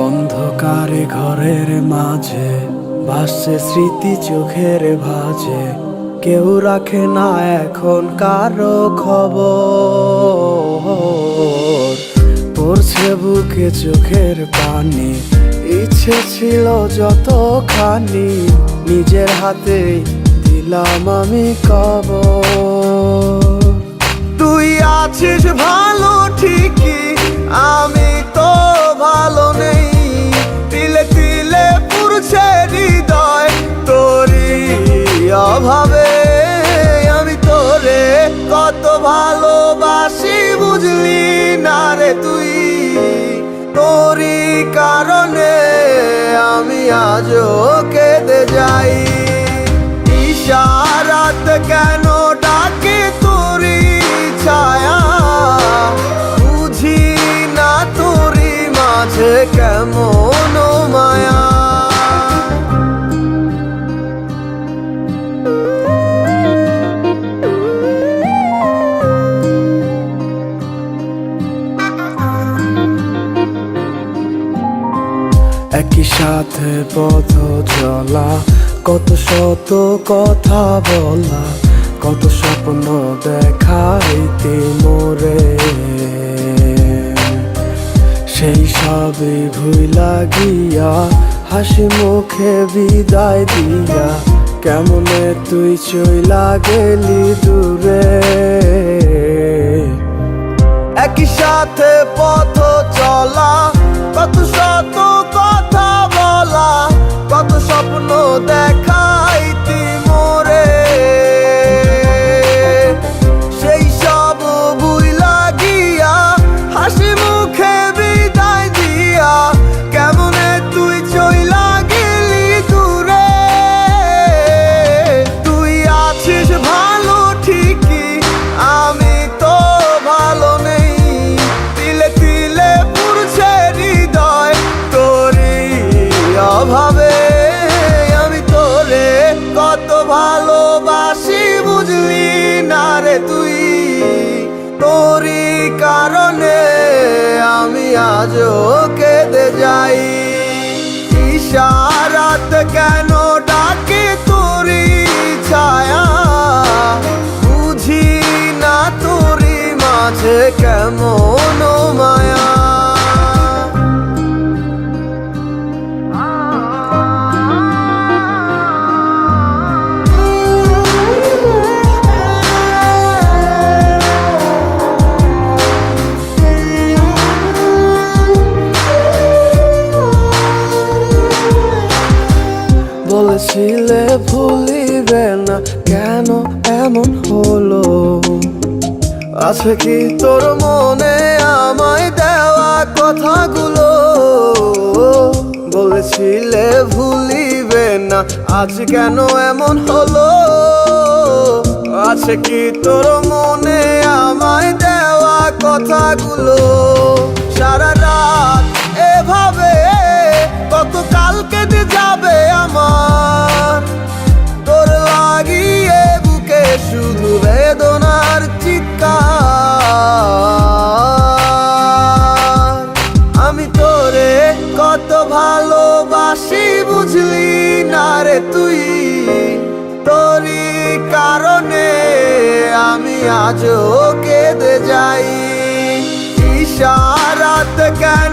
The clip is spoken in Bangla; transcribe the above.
অন্ধকারে ঘরের মাঝে ভাসছে স্মৃতি চোখের ভাঁজে, কেউ রাখে না এখন কারো খবর। পড়ছে বুকে চোখের পানি, ইচ্ছে ছিল যতখানি, নিজের হাতে দিলাম আমি কবর। তুই আছিস ভালো ঠিকই, আমি তো ভালো নেই, তিলে তিলে পুড়ছে হৃদয় তোরই অভাবে। আমি তোরে কত ভালোবাসি বুঝলি না রে তুই, তোরই কারণে আমি আজও কেঁদে যাই। ইশারাত কেন ডাকে তোরই ছায়া, বুঝি না তোরই মাঝে কেমন মায়া। একই সাথে পথ চলা, কত শত কথা বলা, কত স্বপ্ন দেখাইতে মোরে, সেই সবই ভুইলা গিয়া হাসি মুখে বিদায় দিয়া, কেমনে তুই চইলা গেলি দূরে। একই সাথে পথ চলা, কত শত কথা বলা, কত স্বপ্ন দেখাইতি মোরে, সেই সব ভুইলা গিয়া হাসি মুখে বিদায় দিয়া, কেমনে তুই চইলা গেলি দূরে। তুই আছিস ভালো ঠিকই, আমি তো ভালো নেই, তিলে তিলে পুড়ছে হৃদয় তোরই অভাবে। আমি তোরে কত ভালোবাসি বুঝলি না রে তুই, তোরই কারণে আমি আজও কেঁদে যাই। ইশারাত কেন ডাকে তোরই ছায়া, বুঝি না তোরই মাঝে কেমন মায়া। বলেছিলে ভুলিবে না, কেন এমন হলো? আছে কি তোর মনে আমায় দেওয়া কথাগুলো? বলেছিলে ভুলিবে না, আজ কেন এমন হলো? আছে কি তোর মনে আমায় দেওয়া কথাগুলো? সারা রাত এভাবে কত কাল কেটে যাবে আমার, তোর লাগিয়ে বুকে শুধু বেদনার চিৎকার। আমি তোরে কত ভালোবাসি বুঝলি না রে তুই, তোরই কারণে আমি আজও কেঁদে যাই। ইশারাত কেন